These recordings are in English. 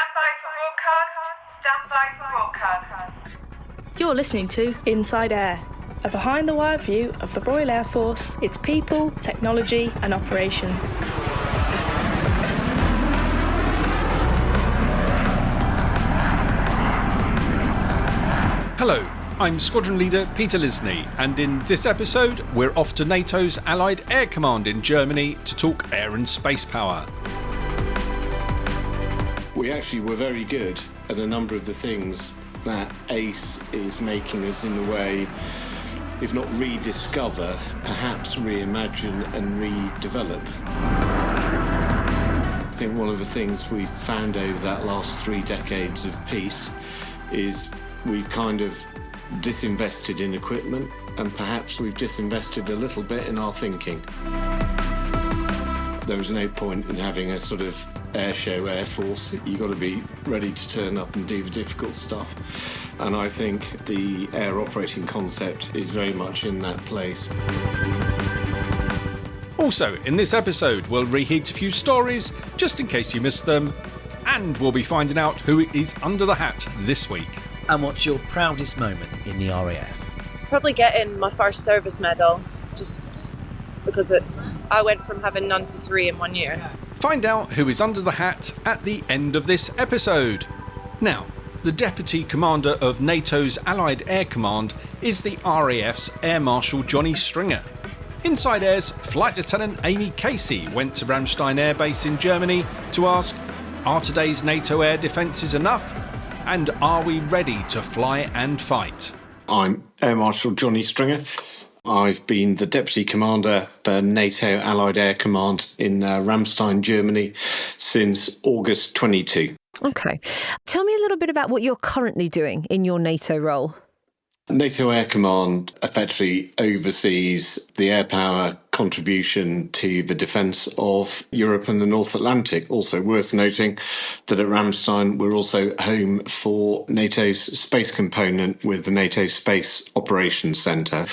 Stand by for broadcast. You're listening to Inside Air, a behind-the-wire view of the Royal Air Force, its people, technology and operations. Hello, I'm Squadron Leader Peter Lisney, and in this episode we're off to NATO's Allied Air Command in Germany to talk air and space power. We actually were very good at a number of the things that ACE is making us, in a way, if not rediscover, perhaps reimagine and redevelop. I think one of the things we've found over that last 3 decades of peace is we've kind of disinvested in equipment, and perhaps we've disinvested a little bit in our thinking. There was no point in having a sort of air show air force. You've got to be ready to turn up and do the difficult stuff. And I think the air operating concept is very much in that place. Also, in this episode, we'll reheat a few stories, just in case you missed them, and we'll be finding out who is under the hat this week. And what's your proudest moment in the RAF? Probably getting my first service medal, just because I went from having none to 3 in 1 year. Find out who is under the hat at the end of this episode. Now, the Deputy Commander of NATO's Allied Air Command is the RAF's Air Marshal Johnny Stringer. Inside Air's Flight Lieutenant Amy Casey went to Ramstein Air Base in Germany to ask, are today's NATO air defences enough? And are we ready to fly and fight? I'm Air Marshal Johnny Stringer. I've been the Deputy Commander for NATO Allied Air Command in Ramstein, Germany since August 22. Okay. Tell me a little bit about what you're currently doing in your NATO role. NATO Air Command effectively oversees the air power contribution to the defence of Europe and the North Atlantic. Also worth noting that at Ramstein we're also home for NATO's space component with the NATO Space Operations Centre.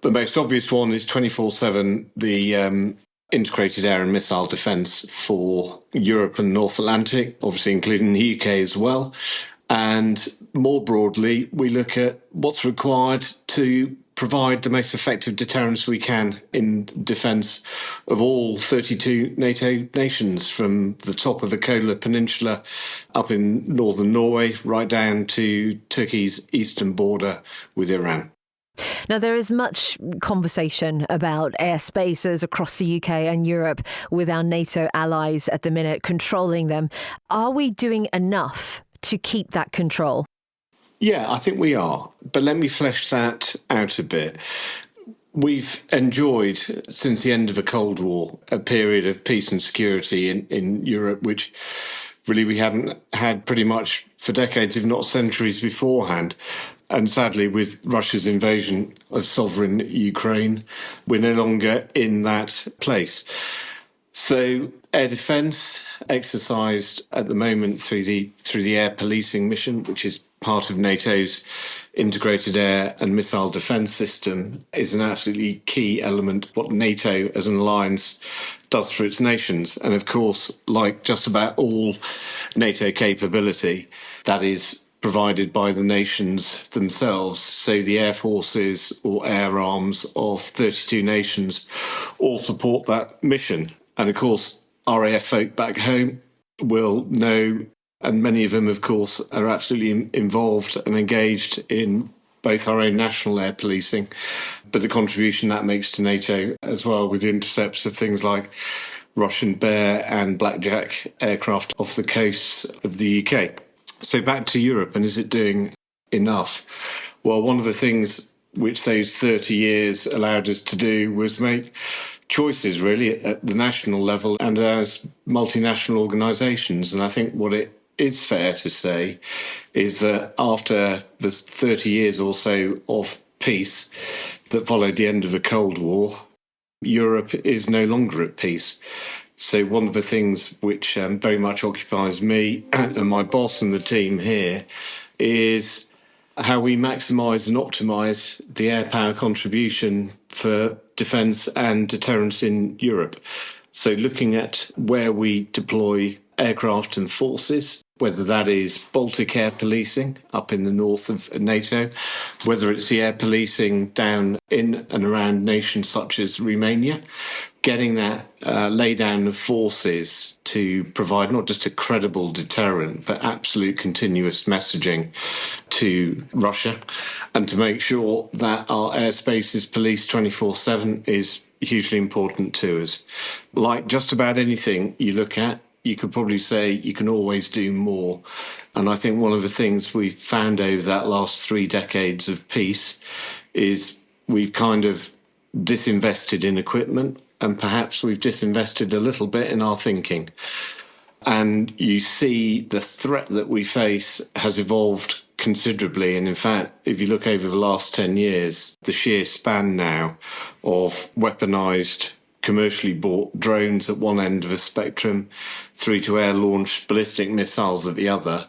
The most obvious one is 24/7, the integrated air and missile defence for Europe and North Atlantic, obviously including the UK as well. And more broadly, we look at what's required to provide the most effective deterrence we can in defence of all 32 NATO nations, from the top of the Kola Peninsula up in northern Norway, right down to Turkey's eastern border with Iran. Now, there is much conversation about airspaces across the UK and Europe with our NATO allies at the minute, controlling them. Are we doing enough to keep that control? Yeah, I think we are. But let me flesh that out a bit. We've enjoyed, since the end of the Cold War, a period of peace and security in Europe, which really we hadn't had pretty much for decades, if not centuries beforehand. And sadly, with Russia's invasion of sovereign Ukraine, we're no longer in that place. So air defence exercised at the moment through the air policing mission, which is part of NATO's integrated air and missile defence system, is an absolutely key element of what NATO as an alliance does for its nations. And of course, like just about all NATO capability, that is provided by the nations themselves. So the air forces or air arms of 32 nations all support that mission. And of course, RAF folk back home will know, and many of them, of course, are absolutely involved and engaged in both our own national air policing, but the contribution that makes to NATO as well, with intercepts of things like Russian Bear and Blackjack aircraft off the coasts of the UK. So back to Europe, and is it doing enough? Well, one of the things which those 30 years allowed us to do was make choices, really, at the national level and as multinational organisations. And I think what it is fair to say is that after the 30 years or so of peace that followed the end of the Cold War, Europe is no longer at peace. So one of the things which very much occupies me and my boss and the team here is how we maximise and optimise the air power contribution for defence and deterrence in Europe. So looking at where we deploy aircraft and forces, whether that is Baltic air policing up in the north of NATO, whether it's the air policing down in and around nations such as Romania, getting that lay down of forces to provide not just a credible deterrent, but absolute continuous messaging to Russia, and to make sure that our airspace is policed 24/7 is hugely important to us. Like just about anything you look at, you could probably say you can always do more. And I think one of the things we've found over that last 3 decades of peace is we've kind of disinvested in equipment, and perhaps we've disinvested a little bit in our thinking. And you see the threat that we face has evolved considerably. And in fact, if you look over the last 10 years, the sheer span now of weaponised, commercially bought drones at one end of a spectrum through to air-launched ballistic missiles at the other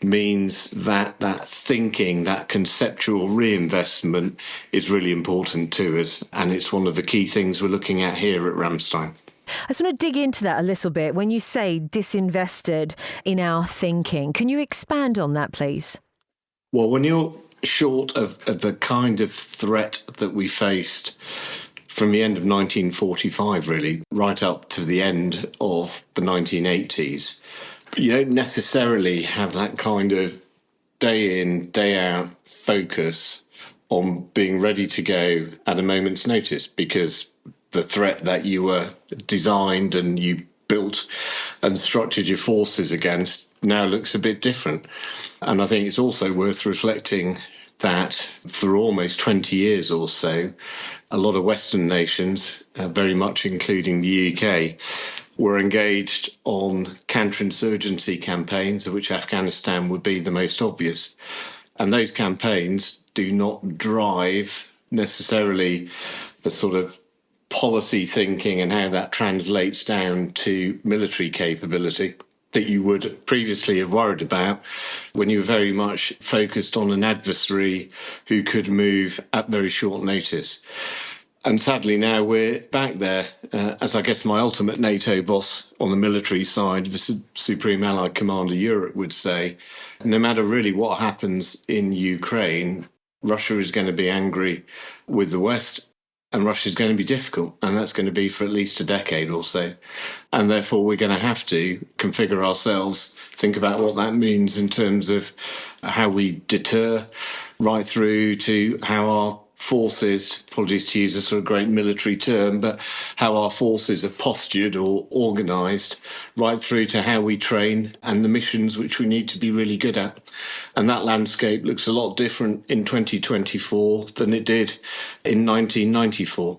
means that that thinking, that conceptual reinvestment is really important to us. And it's one of the key things we're looking at here at Ramstein. I just want to dig into that a little bit. When you say disinvested in our thinking, can you expand on that, please? Well, when you're short of the kind of threat that we faced from the end of 1945, really, right up to the end of the 1980s, you don't necessarily have that kind of day in, day out focus on being ready to go at a moment's notice, because the threat that you were designed and you built and structured your forces against now looks a bit different. And I think it's also worth reflecting that for almost 20 years or so, a lot of Western nations, very much including the UK, were engaged on counterinsurgency campaigns, of which Afghanistan would be the most obvious. And those campaigns do not drive necessarily the sort of policy thinking and how that translates down to military capability that you would previously have worried about when you were very much focused on an adversary who could move at very short notice. And sadly now we're back there, as I guess my ultimate NATO boss on the military side, the Supreme Allied Commander Europe, would say, no matter really what happens in Ukraine, Russia is going to be angry with the West. And Russia is going to be difficult, and that's going to be for at least a decade or so. And therefore, we're going to have to configure ourselves, think about what that means in terms of how we deter, right through to how our forces, apologies to use a sort of great military term, but how our forces are postured or organised, right through to how we train and the missions which we need to be really good at. And that landscape looks a lot different in 2024 than it did in 1994.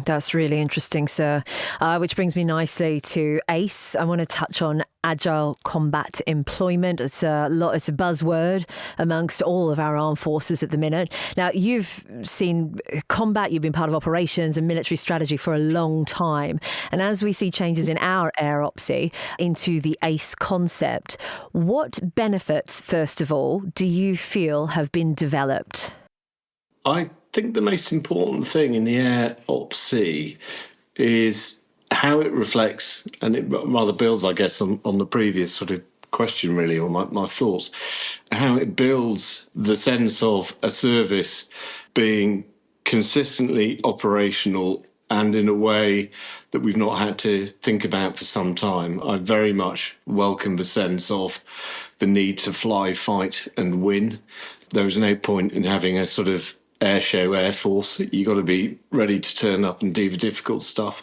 That's really interesting, sir. Which brings me nicely to ACE. I want to touch on Agile combat employment. It's a buzzword amongst all of our armed forces at the minute. Now, you've seen combat, you've been part of operations and military strategy for a long time. And as we see changes in our aeropsy into the ACE concept, what benefits, first of all, do you feel have been developed? I think the most important thing in the aeropsy is how it reflects, and it rather builds, I guess, on the previous sort of question, really, or my thoughts, how it builds the sense of a service being consistently operational and in a way that we've not had to think about for some time. I very much welcome the sense of the need to fly, fight and win. There is no point in having a sort of air show air force. You got to be ready to turn up and do the difficult stuff.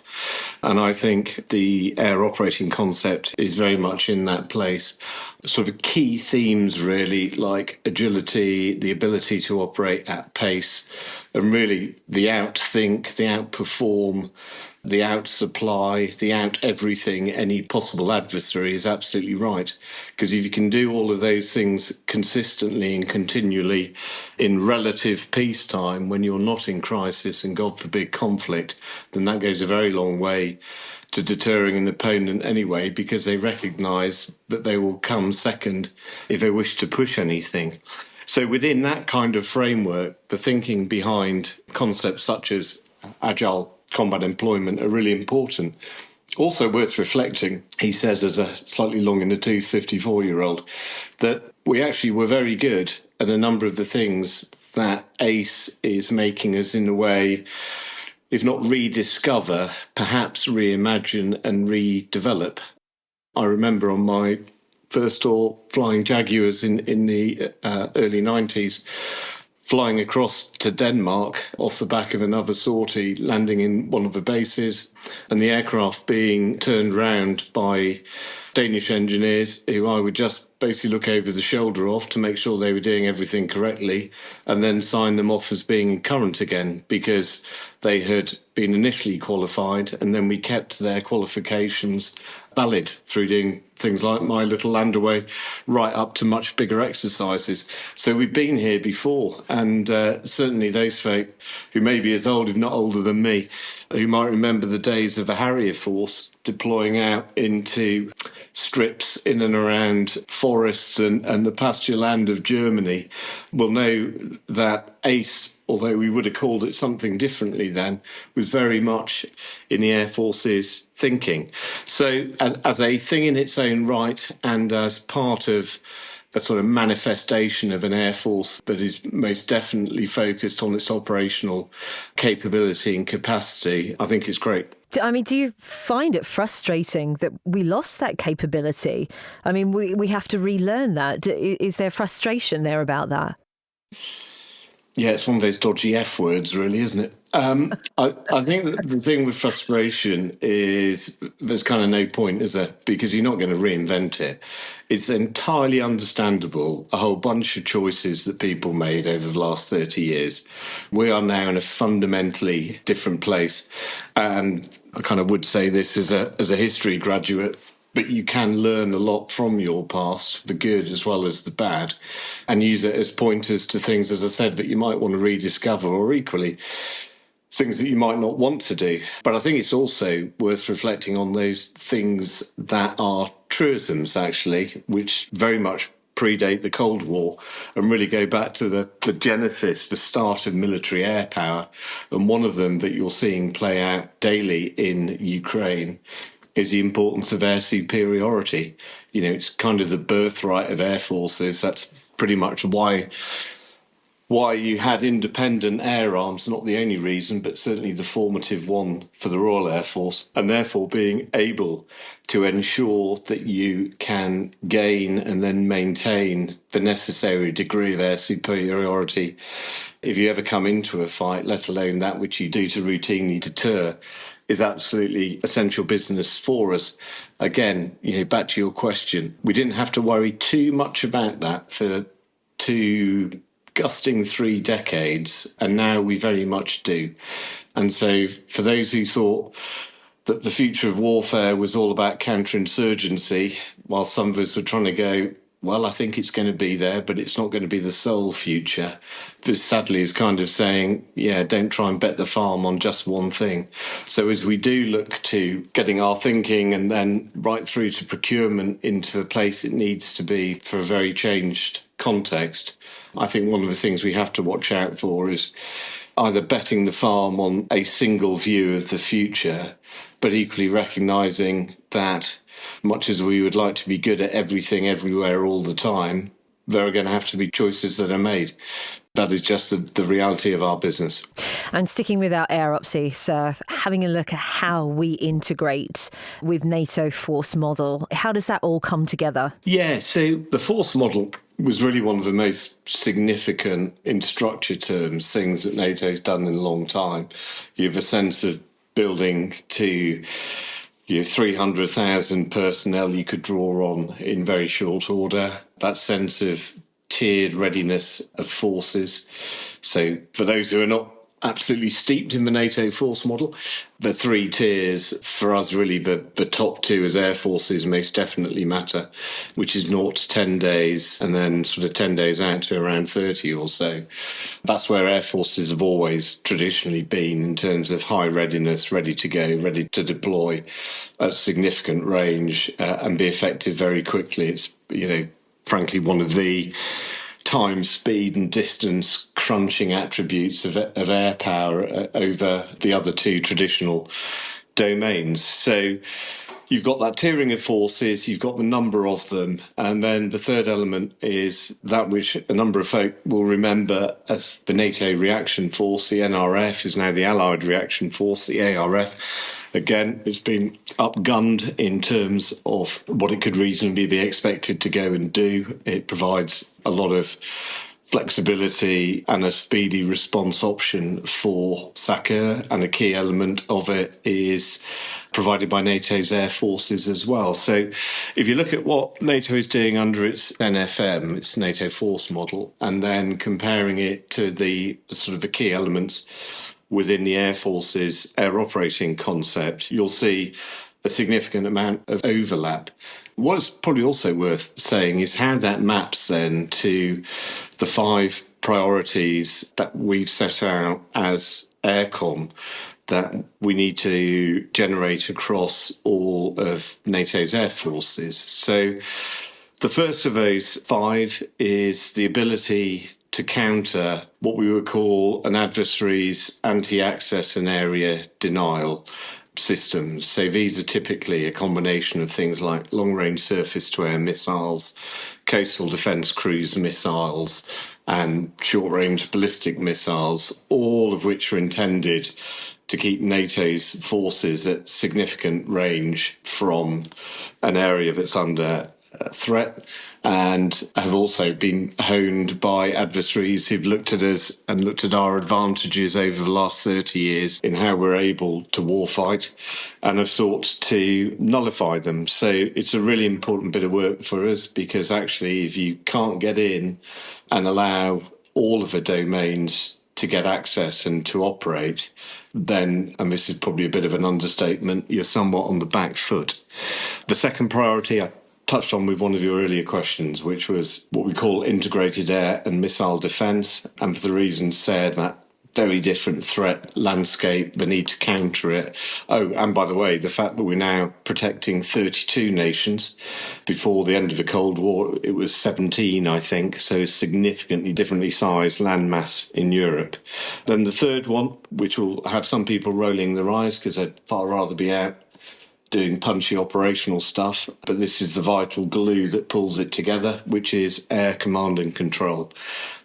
And I think the air operating concept is very much in that place. Sort of key themes, really, like agility, the ability to operate at pace, and really the outthink, the outperform, the out-supply, the out-everything any possible adversary is absolutely right. Because if you can do all of those things consistently and continually in relative peacetime when you're not in crisis and, God forbid, conflict, then that goes a very long way to deterring an opponent anyway, because they recognise that they will come second if they wish to push anything. So within that kind of framework, the thinking behind concepts such as Agile combat employment are really important, Also worth reflecting, he says, as a slightly long in the tooth 54-year-old, that we actually were very good at a number of the things that ACE is making us, in a way, if not rediscover, perhaps reimagine and redevelop. I remember on my first tour flying Jaguars in the early 90s, flying across to Denmark off the back of another sortie, landing in one of the bases, and the aircraft being turned round by Danish engineers who I would just basically look over the shoulder off to make sure they were doing everything correctly, and then sign them off as being current again, because they had been initially qualified, and then we kept their qualifications valid through doing things like My Little Landaway, right up to much bigger exercises. So we've been here before, and certainly those folk who may be as old, if not older than me, who might remember the days of the Harrier Force deploying out into strips in and around forests and the pasture land of Germany, will know that ACE, although we would have called it something differently then, was very much in the Air Force's thinking. So as a thing in its own right, and as part of a sort of manifestation of an Air Force that is most definitely focused on its operational capability and capacity, I think it's great. I mean, do you find it frustrating that we lost that capability? I mean, we have to relearn that. Is there frustration there about that? Yeah, it's one of those dodgy F words, really, isn't it? I think that the thing with frustration is there's kind of no point, is there? Because you're not going to reinvent it. It's entirely understandable, a whole bunch of choices that people made over the last 30 years. We are now in a fundamentally different place. And I kind of would say this as a history graduate, but you can learn a lot from your past, the good as well as the bad, and use it as pointers to things, as I said, that you might want to rediscover, or equally things that you might not want to do. But I think it's also worth reflecting on those things that are truisms, actually, which very much predate the Cold War and really go back to the genesis, the start of military air power. And one of them that you're seeing play out daily in Ukraine is the importance of air superiority. You know, it's kind of the birthright of air forces. That's pretty much why you had independent air arms, not the only reason, but certainly the formative one for the Royal Air Force, and therefore being able to ensure that you can gain and then maintain the necessary degree of air superiority if you ever come into a fight, let alone that which you do to routinely deter, is absolutely essential business for us. Again, you know, back to your question, we didn't have to worry too much about that for 3 decades, and now we very much do. And so for those who thought that the future of warfare was all about counterinsurgency, while some of us were trying to go, well, I think it's going to be there, but it's not going to be the sole future. This sadly is kind of saying, yeah, don't try and bet the farm on just one thing. So as we do look to getting our thinking and then right through to procurement into the place it needs to be for a very changed context, I think one of the things we have to watch out for is either betting the farm on a single view of the future, but equally recognising that much as we would like to be good at everything, everywhere, all the time, there are going to have to be choices that are made. That is just the reality of our business. And sticking with our air opsy, sir, having a look at how we integrate with NATO force model, how does that all come together? Yeah, so the force model was really one of the most significant, in structure terms, things that NATO's done in a long time. You have a sense of building to 300,000 personnel you could draw on in very short order. That sense of tiered readiness of forces. So for those who are not absolutely steeped in the NATO force model, the 3 tiers for us, really the top 2 as air forces most definitely matter, which is 0 to 10 days and then sort of 10 days out to around 30 or so. That's where air forces have always traditionally been in terms of high readiness, ready to go, ready to deploy at significant range and be effective very quickly. It's, frankly, one of the time, speed and distance crunching attributes of air power over the other 2 traditional domains. So you've got that tiering of forces, you've got the number of them, and then the third element is that which a number of folk will remember as the NATO reaction force. The NRF is now the Allied reaction force, the ARF. Again, it's been upgunned in terms of what it could reasonably be expected to go and do. It provides a lot of flexibility and a speedy response option for SACEUR, and a key element of it is provided by NATO's air forces as well. So if you look at what NATO is doing under its NFM, its NATO force model, and then comparing it to the sort of the key elements within the Air Force's air operating concept, you'll see a significant amount of overlap. What is probably also worth saying is how that maps then to the 5 priorities that we've set out as Aircom that we need to generate across all of NATO's air forces. So the first of those 5 is the ability to counter what we would call an adversary's anti-access and area denial systems. So these are typically a combination of things like long-range surface-to-air missiles, coastal defence cruise missiles, and short-range ballistic missiles, all of which are intended to keep NATO's forces at significant range from an area that's under threat, and have also been honed by adversaries who've looked at us and looked at our advantages over the last 30 years in how we're able to warfight, and have sought to nullify them. So it's a really important bit of work for us, because actually if you can't get in and allow all of the domains to get access and to operate, then, and this is probably a bit of an understatement, you're somewhat on the back foot. The second priority I touched on with one of your earlier questions, which was what we call integrated air and missile defence, and for the reasons said, that very different threat landscape, the need to counter it. Oh, and by the way, the fact that we're now protecting 32 nations. Before the end of the Cold War, it was 17, I think, so significantly differently sized landmass in Europe. Then the third one, which will have some people rolling their eyes because I'd far rather be out doing punchy operational stuff, but this is the vital glue that pulls it together, which is air command and control.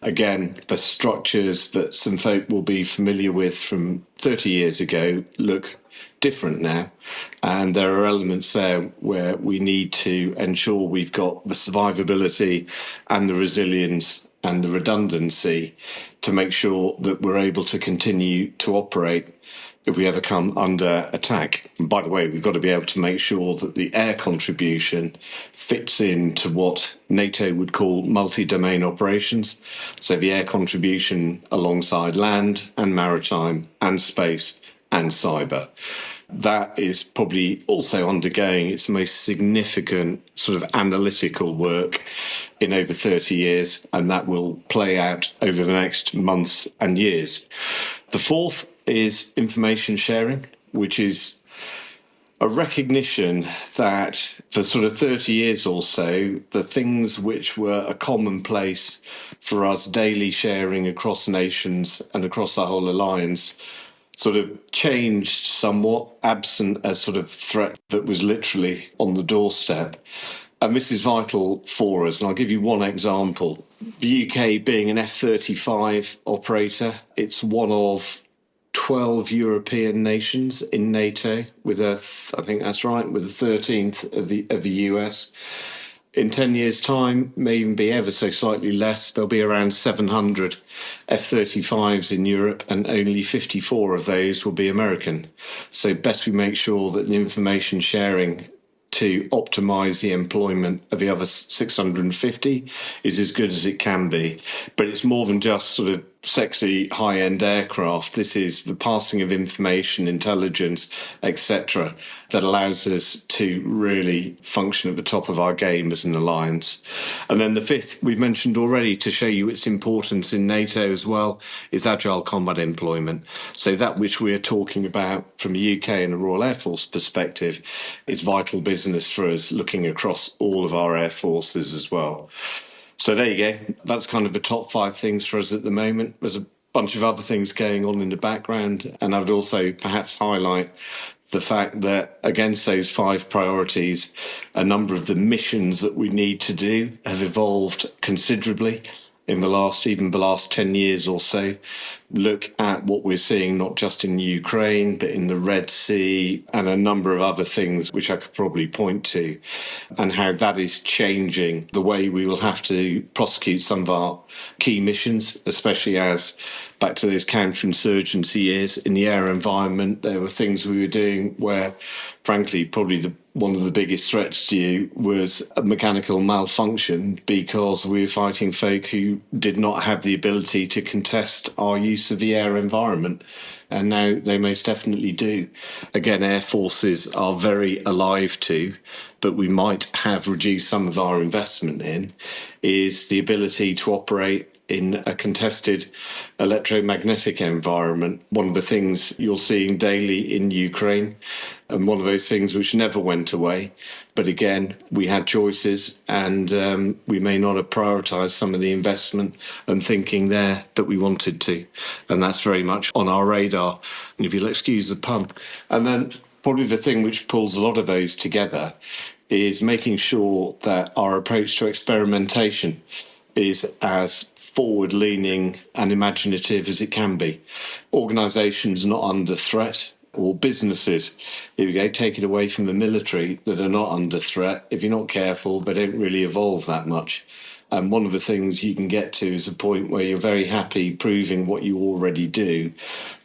Again, the structures that some folk will be familiar with from 30 years ago look different now, and there are elements there where we need to ensure we've got the survivability and the resilience and the redundancy to make sure that we're able to continue to operate if we ever come under attack. And by the way, we've got to be able to make sure that the air contribution fits into what NATO would call multi-domain operations. So the air contribution alongside land and maritime and space and cyber. That is probably also undergoing its most significant sort of analytical work in over 30 years, and that will play out over the next months and years. The fourth is information sharing, which is a recognition that for sort of 30 years or so, the things which were a commonplace for us daily sharing across nations and across the whole alliance sort of changed somewhat, absent a sort of threat that was literally on the doorstep. And this is vital for us. And I'll give you one example. The UK being an F-35 operator, it's one of 12 European nations in NATO, with I think that's right, with the 13th of the US. In 10 years' time, may even be ever so slightly less, there'll be around 700 F-35s in Europe, and only 54 of those will be American. So best we make sure that the information sharing to optimise the employment of the other 650 is as good as it can be. But it's more than just sort of sexy high-end aircraft. This is the passing of information, intelligence, etc., that allows us to really function at the top of our game as an alliance. And then the fifth, we've mentioned already, to show you its importance in NATO as well, is agile combat employment. So that which we're talking about from a UK and a Royal Air Force perspective is vital business for us, looking across all of our air forces as well. So there you go. That's kind of the top 5 things for us at the moment. There's a bunch of other things going on in the background. And I would also perhaps highlight the fact that against those 5 priorities, a number of the missions that we need to do have evolved considerably in the last 10 years or so. Look at what we're seeing, not just in Ukraine, but in the Red Sea and a number of other things which I could probably point to, and how that is changing the way we will have to prosecute some of our key missions, especially as back to those counterinsurgency years in the air environment. There were things we were doing where, frankly, probably one of the biggest threats to you was a mechanical malfunction because we were fighting folk who did not have the ability to contest our use of the air environment. And now they most definitely do. Again, air forces are very alive to, but we might have reduced some of our investment in, is the ability to operate in a contested electromagnetic environment. One of the things you're seeing daily in Ukraine, and one of those things which never went away. But again, we had choices, and we may not have prioritised some of the investment and thinking there that we wanted to. And that's very much on our radar, if you'll excuse the pun. And then probably the thing which pulls a lot of those together is making sure that our approach to experimentation is as forward-leaning and imaginative as it can be. Organisations not under threat, or businesses, here we go, take it away from the military, that are not under threat. If you're not careful, they don't really evolve that much. And one of the things you can get to is a point where you're very happy proving what you already do,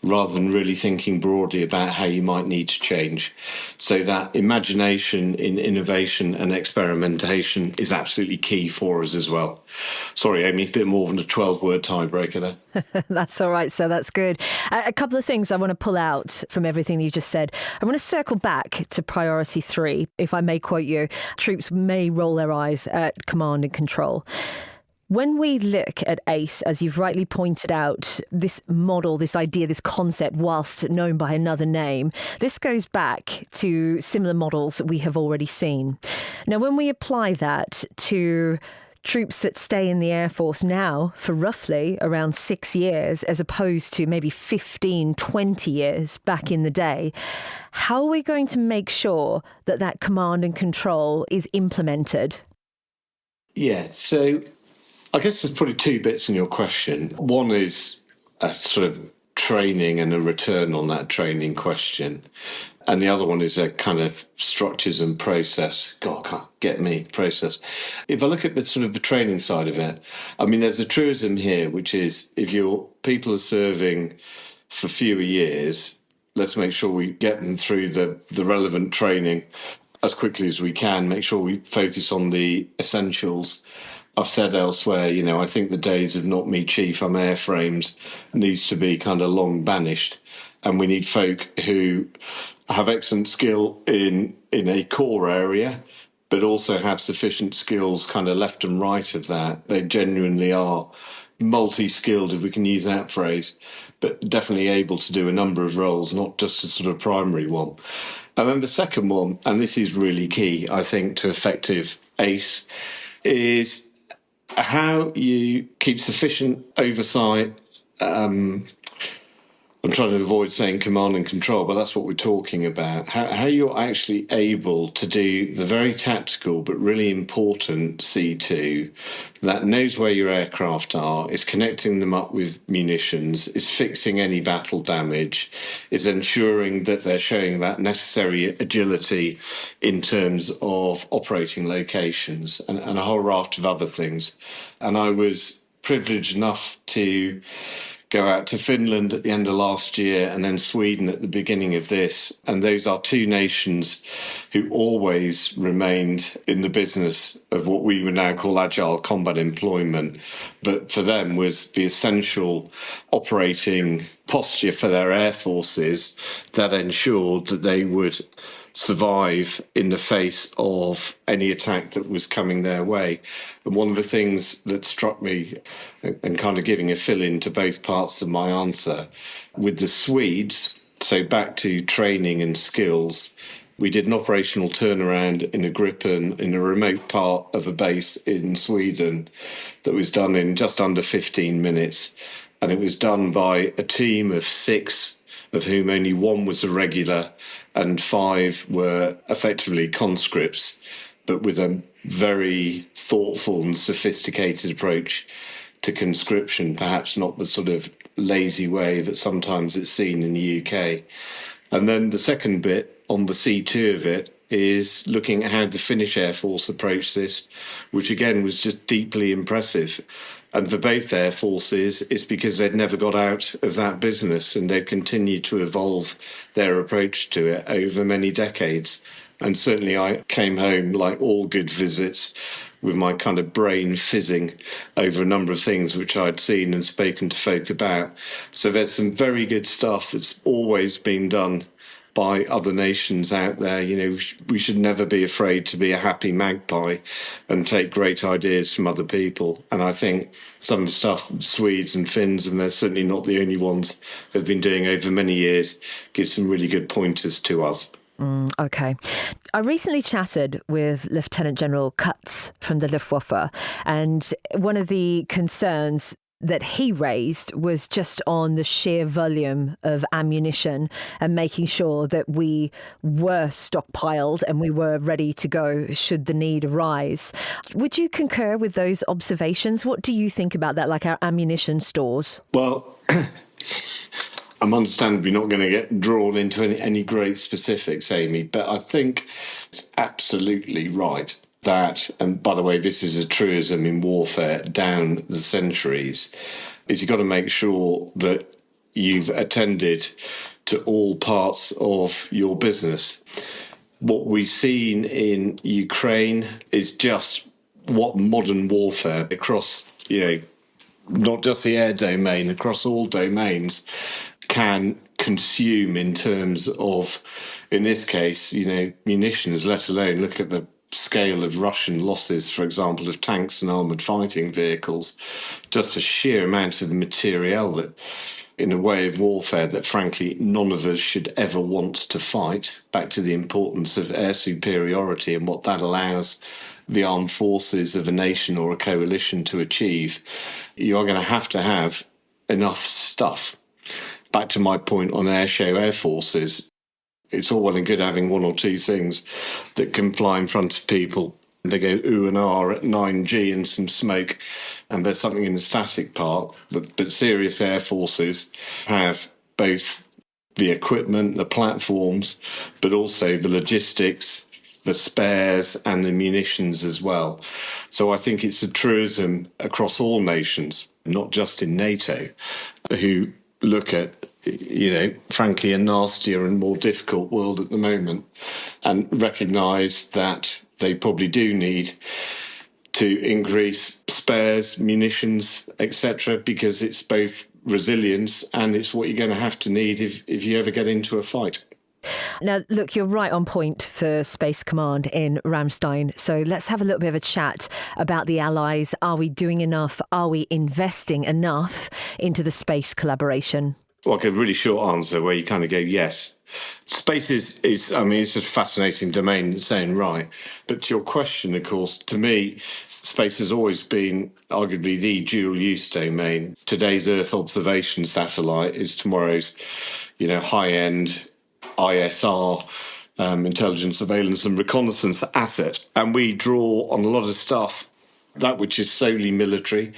rather than really thinking broadly about how you might need to change. So that imagination in innovation and experimentation is absolutely key for us as well. Sorry, Amy, a bit more than a 12-word tiebreaker there. That's all right, so that's good. A couple of things I want to pull out from everything you just said. I want to circle back to priority 3. If I may quote you, troops may roll their eyes at command and control. When we look at ACE, as you've rightly pointed out, this model, this idea, this concept, whilst known by another name, this goes back to similar models that we have already seen. Now, when we apply that to troops that stay in the Air Force now for roughly around 6 years, as opposed to maybe 15, 20 years back in the day, how are we going to make sure that that command and control is implemented? Yeah, so I guess there's probably 2 bits in your question. One is a sort of training and a return on that training question. And the other one is a kind of structures and process. God, can't get me, process. If I look at the sort of the training side of it, I mean, there's a truism here, which is if your people are serving for fewer years, let's make sure we get them through the relevant training as quickly as we can, make sure we focus on the essentials. I've said elsewhere, I think the days of not me chief, I'm airframes needs to be kind of long banished. And we need folk who have excellent skill in a core area, but also have sufficient skills kind of left and right of that. They genuinely are multi-skilled, if we can use that phrase, but definitely able to do a number of roles, not just a sort of primary one. And then the second one, and this is really key, I think, to effective ACE, is how you keep sufficient oversight. I'm trying to avoid saying command and control, but that's what we're talking about. How you're actually able to do the very tactical but really important C2 that knows where your aircraft are, is connecting them up with munitions, is fixing any battle damage, is ensuring that they're showing that necessary agility in terms of operating locations and a whole raft of other things. And I was privileged enough to go out to Finland at the end of last year and then Sweden at the beginning of this. And those are 2 nations who always remained in the business of what we would now call agile combat employment. But for them was the essential operating posture for their air forces that ensured that they would survive in the face of any attack that was coming their way. And one of the things that struck me, and kind of giving a fill-in to both parts of my answer, with the Swedes, so back to training and skills, we did an operational turnaround in a Gripen in a remote part of a base in Sweden that was done in just under 15 minutes. And it was done by a team of 6, of whom only 1 was a regular and 5 were effectively conscripts, but with a very thoughtful and sophisticated approach to conscription, perhaps not the sort of lazy way that sometimes it's seen in the UK. And then the second bit on the C2 of it is looking at how the Finnish Air Force approached this, which again was just deeply impressive. And for both air forces, it's because they'd never got out of that business and they've continued to evolve their approach to it over many decades. And certainly I came home, like all good visits, with my kind of brain fizzing over a number of things which I'd seen and spoken to folk about. So there's some very good stuff that's always been done by other nations out there. You know, we should never be afraid to be a happy magpie and take great ideas from other people. And I think some of the stuff Swedes and Finns, and they're certainly not the only ones, have been doing over many years, gives some really good pointers to us. Okay. I recently chatted with Lieutenant General Kutz from the Luftwaffe, and one of the concerns that he raised was just on the sheer volume of ammunition and making sure that we were stockpiled and we were ready to go should the need arise. Would you concur with those observations? What do you think about that, like our ammunition stores? Well, I'm understandably not going to get drawn into any great specifics, Amy, but I think it's absolutely right that, and by the way, this is a truism in warfare down the centuries, is you've got to make sure that you've attended to all parts of your business. What we've seen in Ukraine is just what modern warfare across, not just the air domain, across all domains, can consume in terms of, in this case, munitions, let alone look at the scale of Russian losses, for example, of tanks and armoured fighting vehicles, just a sheer amount of materiel that, in a way of warfare that, frankly, none of us should ever want to fight, back to the importance of air superiority and what that allows the armed forces of a nation or a coalition to achieve. You are going to have enough stuff. Back to my point on air show air forces, it's all well and good having 1 or 2 things that can fly in front of people. They go ooh and ah at 9G and some smoke, and there's something in the static part. But serious air forces have both the equipment, the platforms, but also the logistics, the spares and the munitions as well. So I think it's a truism across all nations, not just in NATO, who look at, frankly, a nastier and more difficult world at the moment and recognise that they probably do need to increase spares, munitions, etc., because it's both resilience and it's what you're going to have to need if you ever get into a fight. Now, look, you're right on point for Space Command in Ramstein. So let's have a little bit of a chat about the Allies. Are we doing enough? Are we investing enough into the space collaboration? Well, a really short answer where you kind of go, yes. Space is it's just a fascinating domain in its own right. But to your question, of course, to me, space has always been arguably the dual-use domain. Today's Earth observation satellite is tomorrow's, high-end ISR, intelligence, surveillance and reconnaissance asset. And we draw on a lot of stuff, that which is solely military,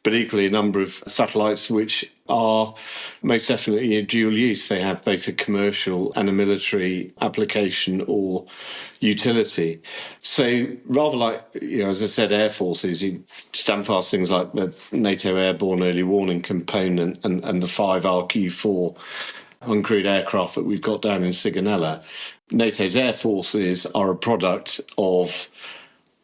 but equally a number of satellites which are most definitely dual use. They have both a commercial and a military application or utility. So rather like, as I said, air forces, you stand past things like the NATO Airborne Early Warning Component and the 5 RQ-4 uncrewed aircraft that we've got down in Sigonella. NATO's air forces are a product of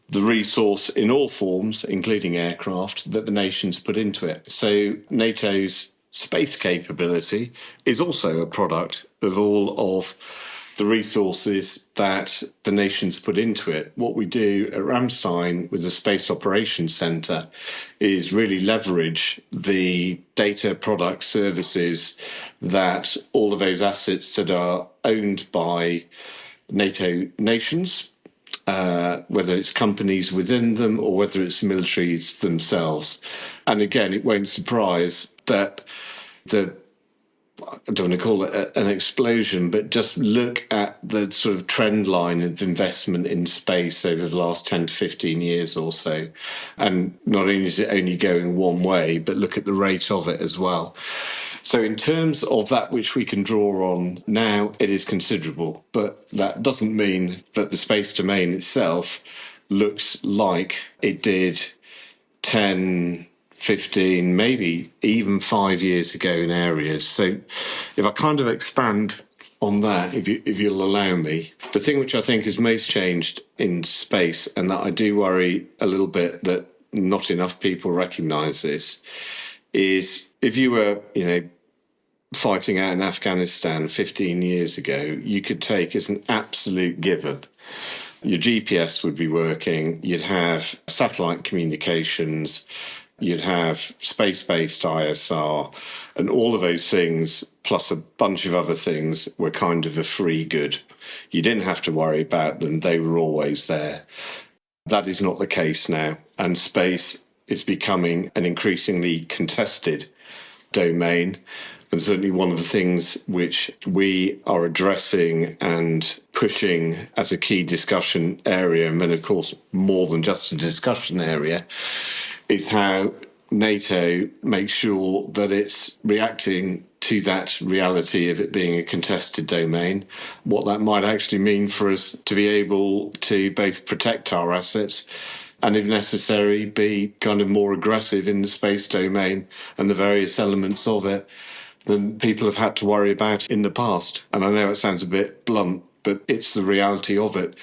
the resource in all forms, including aircraft, that the nations put into it. So NATO's space capability is also a product of all of the resources that the nations put into it. What we do at Ramstein with the Space Operations Centre is really leverage the data, products, services that all of those assets that are owned by NATO nations, whether it's companies within them or whether it's militaries themselves. And again, it won't surprise that I don't want to call it an explosion, but just look at the sort of trend line of investment in space over the last 10 to 15 years or so. And not only is it only going one way, but look at the rate of it as well. So in terms of that which we can draw on now, it is considerable. But that doesn't mean that the space domain itself looks like it did 10, 15, maybe even 5 years ago in areas. So if I kind of expand on that, if you'll allow me, the thing which I think has most changed in space, and that I do worry a little bit that not enough people recognise this, is if you were, fighting out in Afghanistan 15 years ago, you could take as an absolute given your GPS would be working, you'd have satellite communications, you'd have space-based ISR, and all of those things, plus a bunch of other things, were kind of a free good. You didn't have to worry about them. They were always there. That is not the case now, and space is becoming an increasingly contested domain. And certainly one of the things which we are addressing and pushing as a key discussion area, and then of course more than just a discussion area, is how NATO makes sure that it's reacting to that reality of it being a contested domain, what that might actually mean for us to be able to both protect our assets and, if necessary, be kind of more aggressive in the space domain and the various elements of it than people have had to worry about in the past. And I know it sounds a bit blunt, but it's the reality of it.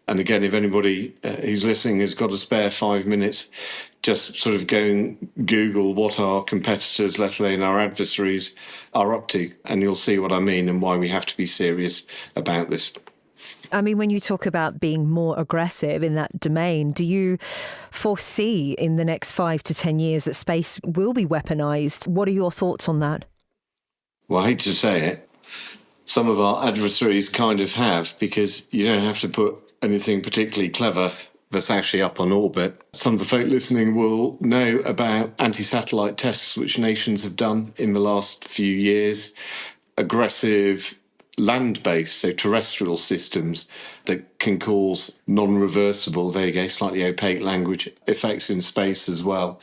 And again, if anybody who's listening has got a spare 5 minutes, just sort of go and Google what our competitors, let alone our adversaries, are up to, and you'll see what I mean and why we have to be serious about this. I mean, when you talk about being more aggressive in that domain, do you foresee in the next 5 to 10 years that space will be weaponized? What are your thoughts on that? Well, I hate to say it, some of our adversaries kind of have, because you don't have to put anything particularly clever that's actually up on orbit. Some of the folk listening will know about anti-satellite tests which nations have done in the last few years, aggressive land-based, so terrestrial systems that can cause non-reversible, there you go, slightly opaque language, effects in space as well.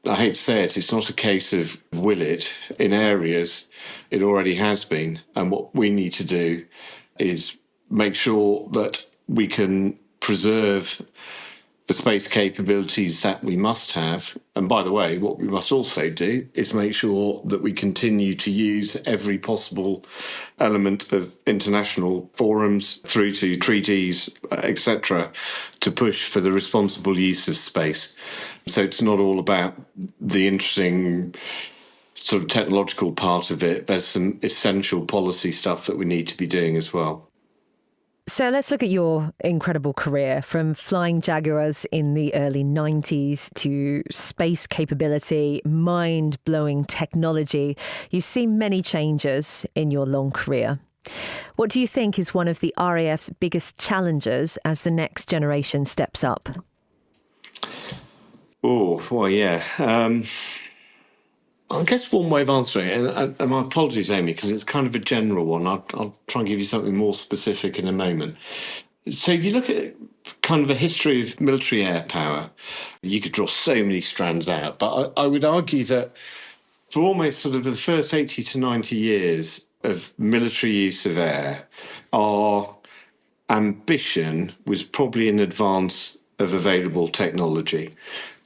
I hate to say it, it's not a case of will it. In areas, it already has been. And what we need to do is make sure that we can preserve the space capabilities that we must have. And by the way, what we must also do is make sure that we continue to use every possible element of international forums through to treaties, etc., to push for the responsible use of space. So it's not all about the interesting sort of technological part of it. There's some essential policy stuff that we need to be doing as well. So let's look at your incredible career, from flying Jaguars in the early 90s to space capability, mind-blowing technology. You've seen many changes in your long career. What do you think is one of the RAF's biggest challenges as the next generation steps up? Oh, well, yeah. I guess one way of answering it, and my apologies, Amy, because it's kind of a general one. I'll try and give you something more specific in a moment. So if you look at kind of a history of military air power, you could draw so many strands out. But I would argue that for almost sort of the first 80 to 90 years of military use of air, our ambition was probably in advance of available technology.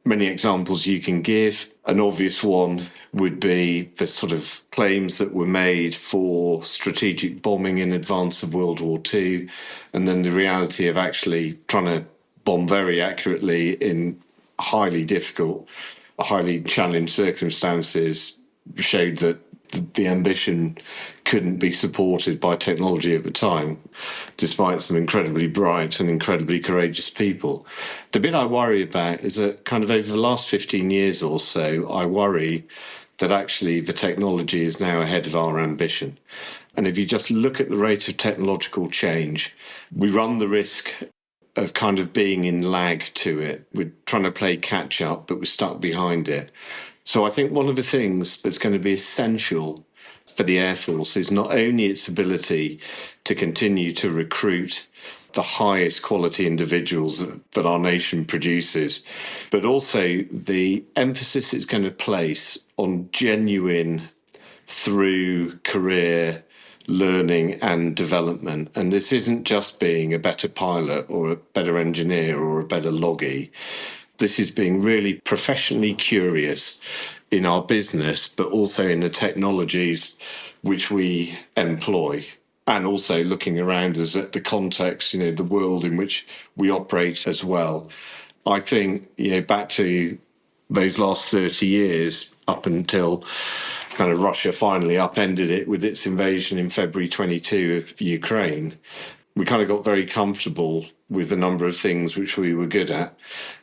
Many examples you can give. An obvious one would be the sort of claims that were made for strategic bombing in advance of World War II, and then the reality of actually trying to bomb very accurately in highly difficult, highly challenged circumstances showed that the ambition couldn't be supported by technology at the time, despite some incredibly bright and incredibly courageous people. The bit I worry about is that kind of over the last 15 years or so, I worry that actually the technology is now ahead of our ambition. And if you just look at the rate of technological change, we run the risk of kind of being in lag to it. We're trying to play catch up, but we're stuck behind it. So I think one of the things that's going to be essential for the Air Force is not only its ability to continue to recruit the highest quality individuals that our nation produces, but also the emphasis it's going to place on genuine through career learning and development. And this isn't just being a better pilot or a better engineer or a better loggy. This is being really professionally curious in our business, but also in the technologies which we employ, and also looking around us at the context, the world in which we operate as well. I think, back to those last 30 years, up until kind of Russia finally upended it with its invasion in February 22 of Ukraine, we kind of got very comfortable with a number of things which we were good at.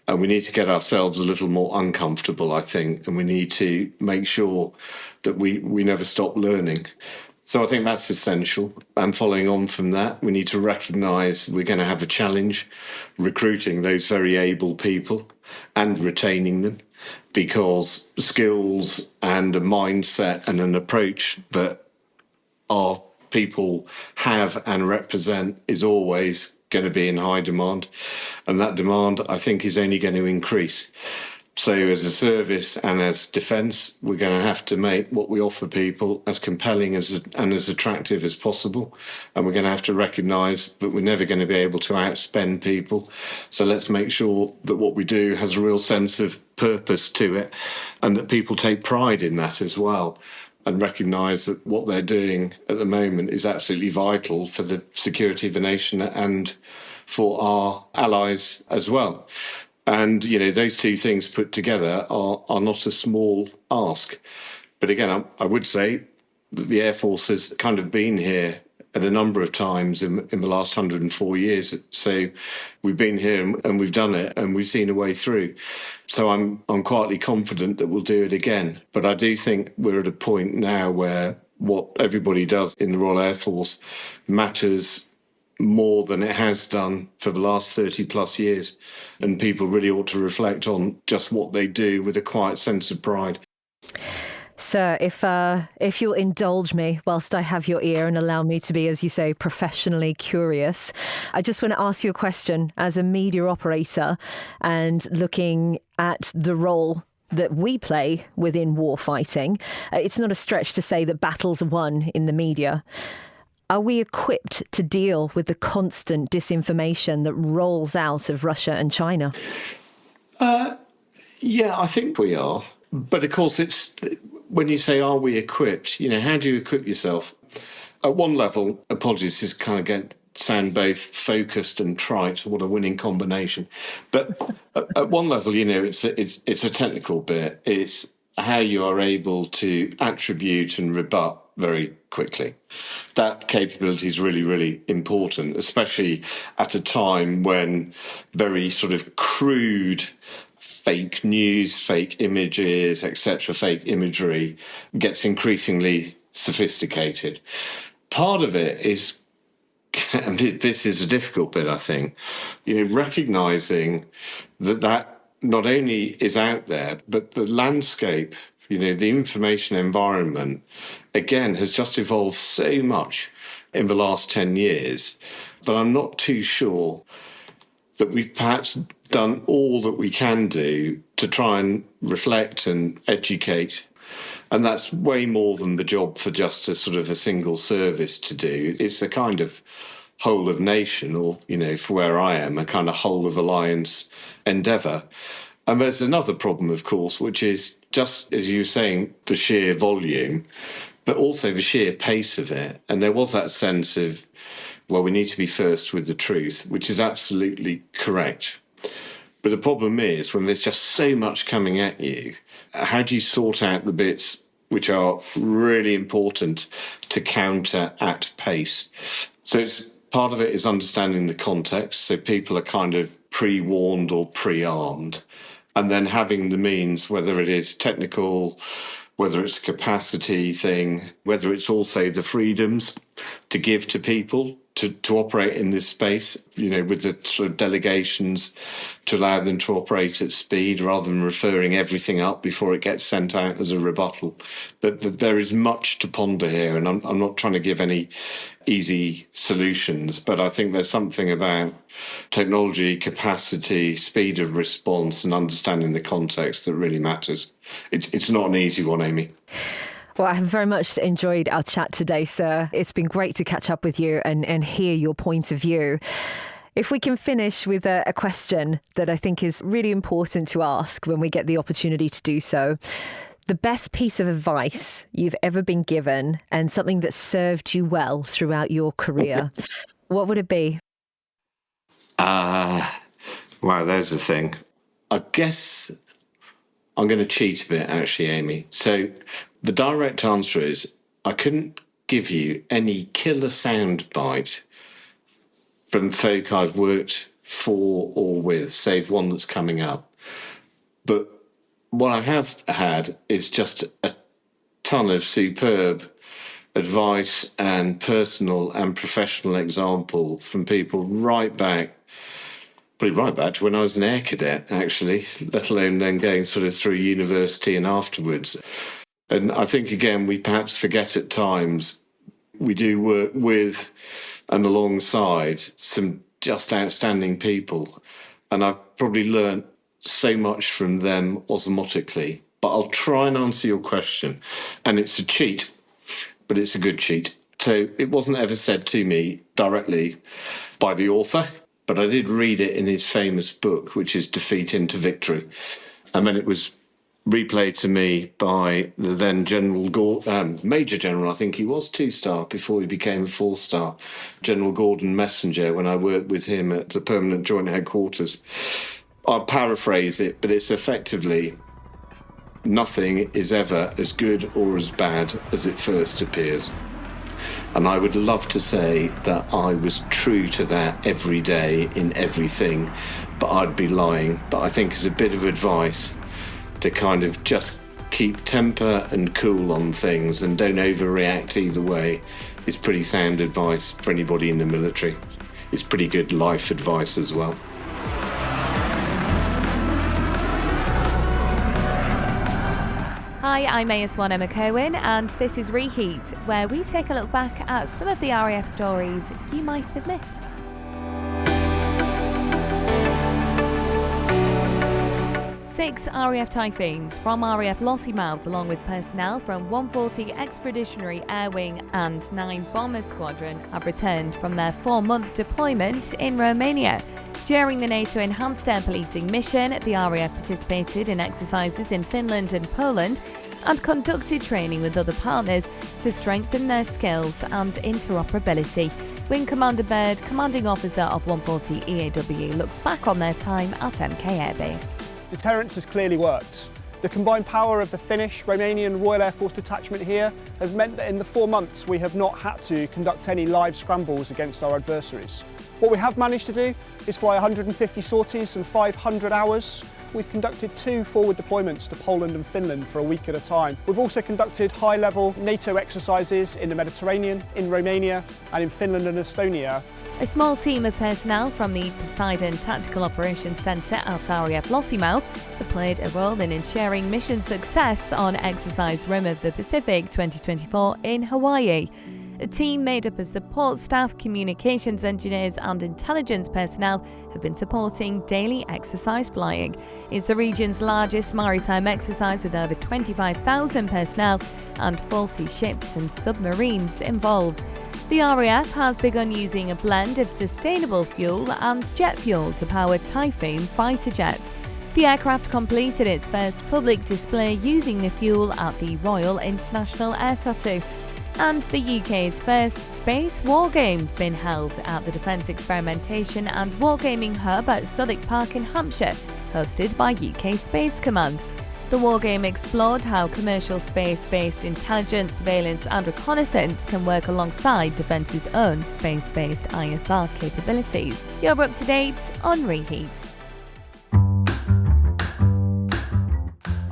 And we need to get ourselves a little more uncomfortable, I think, and we need to make sure that we never stop learning. So I think that's essential. And following on from that, we need to recognise we're going to have a challenge recruiting those very able people and retaining them, because skills and a mindset and an approach that our people have and represent is always going to be in high demand. And that demand, I think, is only going to increase. So as a service and as defence, we're going to have to make what we offer people as compelling and as attractive as possible. And we're going to have to recognise that we're never going to be able to outspend people. So let's make sure that what we do has a real sense of purpose to it, and that people take pride in that as well, and recognise that what they're doing at the moment is absolutely vital for the security of the nation and for our allies as well. And, those two things put together are not a small ask. But again, I would say that the Air Force has kind of been here at a number of times in the last 104 years. So we've been here and we've done it and we've seen a way through. So I'm quietly confident that we'll do it again. But I do think we're at a point now where what everybody does in the Royal Air Force matters more than it has done for the last 30 plus years. And people really ought to reflect on just what they do with a quiet sense of pride. Sir, if you'll indulge me whilst I have your ear and allow me to be, as you say, professionally curious, I just want to ask you a question as a media operator and looking at the role that we play within warfighting. It's not a stretch to say that battles are won in the media. Are we equipped to deal with the constant disinformation that rolls out of Russia and China? Yeah, I think we are. But of course, it's when you say, are we equipped? How do you equip yourself? At one level, apologies, this kind of sound both focused and trite. What a winning combination. But at one level, it's a technical bit. It's how you are able to attribute and rebut very quickly. That capability is really, really important, especially at a time when very sort of crude fake news, fake images, etc., fake imagery gets increasingly sophisticated. Part of it is, and this is a difficult bit, I think, recognising that not only is out there, but the landscape, the information environment, again, has just evolved so much in the last 10 years that I'm not too sure that we've perhaps done all that we can do to try and reflect and educate. And that's way more than the job for just a sort of a single service to do. It's a kind of whole of nation, or, for where I am, a kind of whole of alliance endeavour. And there's another problem, of course, which is just, as you were saying, the sheer volume, but also the sheer pace of it. And there was that sense of, well, we need to be first with the truth, which is absolutely correct. But the problem is, when there's just so much coming at you, how do you sort out the bits which are really important to counter at pace? So part of it is understanding the context. So people are kind of pre-warned or pre-armed. And then having the means, whether it is technical, whether it's a capacity thing, whether it's also the freedoms to give to people to operate in this space, with the sort of delegations to allow them to operate at speed rather than referring everything up before it gets sent out as a rebuttal. But there is much to ponder here, and I'm not trying to give any easy solutions, but I think there's something about technology, capacity, speed of response, and understanding the context that really matters. It's not an easy one, Amy. Well, I have very much enjoyed our chat today, sir. It's been great to catch up with you and hear your point of view. If we can finish with a question that I think is really important to ask when we get the opportunity to do so. The best piece of advice you've ever been given and something that served you well throughout your career, what would it be? Wow, there's the thing. I guess I'm going to cheat a bit, actually, Amy. So the direct answer is I couldn't give you any killer soundbite from folk I've worked for or with, save one that's coming up. But what I have had is just a ton of superb advice and personal and professional example from people probably right back to when I was an air cadet, actually, let alone then going sort of through university and afterwards. And I think, again, we perhaps forget at times we do work with and alongside some just outstanding people. And I've probably learned so much from them osmotically. But I'll try and answer your question. And it's a cheat, but it's a good cheat. So it wasn't ever said to me directly by the author, but I did read it in his famous book, which is Defeat into Victory. And then it was replayed to me by the then Major General, I think he was 2-star before he became a 4-star, General Gordon Messenger, when I worked with him at the Permanent Joint Headquarters. I'll paraphrase it, but it's effectively, nothing is ever as good or as bad as it first appears. And I would love to say that I was true to that every day in everything, but I'd be lying. But I think as a bit of advice to kind of just keep temper and cool on things and don't overreact either way is pretty sound advice for anybody in the military. It's pretty good life advice as well. Hi, I'm AS1 Emma Cohen, and this is Reheat, where we take a look back at some of the RAF stories you might have missed. Six RAF Typhoons from RAF Lossiemouth, along with personnel from 140 Expeditionary Air Wing and 9 Bomber Squadron, have returned from their 4-month deployment in Romania. During the NATO Enhanced Air Policing mission, the RAF participated in exercises in Finland and Poland and conducted training with other partners to strengthen their skills and interoperability. Wing Commander Bird, commanding officer of 140 EAW, looks back on their time at MK Air Base. Deterrence has clearly worked. The combined power of the Finnish, Romanian Royal Air Force detachment here has meant that in the 4 months we have not had to conduct any live scrambles against our adversaries. What we have managed to do is fly 150 sorties and 500 hours. We've conducted 2 forward deployments to Poland and Finland for a week at a time. We've also conducted high-level NATO exercises in the Mediterranean, in Romania and in Finland and Estonia. A small team of personnel from the Poseidon Tactical Operations Centre at RAF Lossiemouth have played a role in ensuring mission success on Exercise Rim of the Pacific 2024 in Hawaii. A team made up of support staff, communications engineers and intelligence personnel have been supporting daily exercise flying. It's the region's largest maritime exercise with over 25,000 personnel and 40 ships and submarines involved. The RAF has begun using a blend of sustainable fuel and jet fuel to power Typhoon fighter jets. The aircraft completed its first public display using the fuel at the Royal International Air Tattoo. And the UK's first Space War Games been held at the Defence Experimentation and Wargaming Hub at Southwick Park in Hampshire, hosted by UK Space Command. The wargame explored how commercial space-based intelligence, surveillance and reconnaissance can work alongside Defence's own space-based ISR capabilities. You're up to date on Reheat.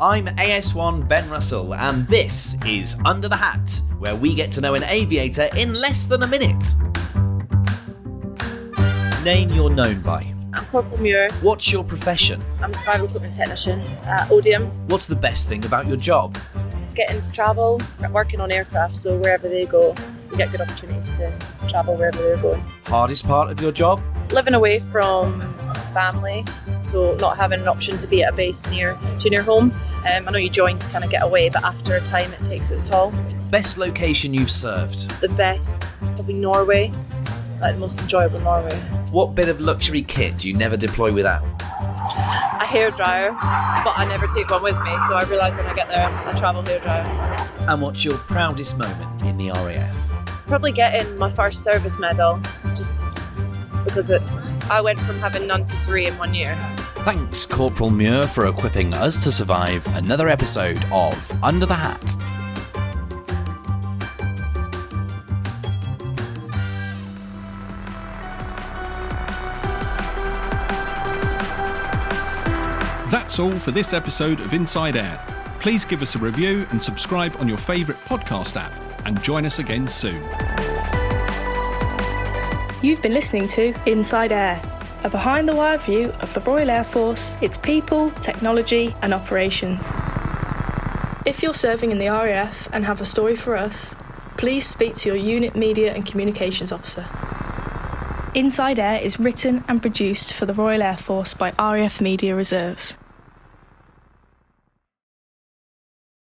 I'm AS1 Ben Russell, and this is Under the Hat, where we get to know an aviator in less than a minute. Name you're known by. I'm Corporal Muir. What's your profession? I'm a survival equipment technician at Odium. What's the best thing about your job? Getting to travel, working on aircraft, so wherever they go, we get good opportunities to travel wherever they're going. Hardest part of your job? Living away from family, so not having an option to be at a base near home. I know you join to kind of get away, but after a time it takes its toll. Best location you've served? The best, probably Norway, like the most enjoyable Norway. What bit of luxury kit do you never deploy without? A hairdryer, but I never take one with me, so I realise when I get there, a travel hairdryer. And what's your proudest moment in the RAF? Probably getting my first service medal, just because I went from having none to 3 in 1 year. Thanks, Corporal Muir, for equipping us to survive another episode of Under the Hat. That's all for this episode of Inside Air. Please give us a review and subscribe on your favourite podcast app, and join us again soon. You've been listening to Inside Air, a behind-the-wire view of the Royal Air Force, its people, technology and operations. If you're serving in the RAF and have a story for us, please speak to your unit media and communications officer. Inside Air is written and produced for the Royal Air Force by RAF Media Reserves.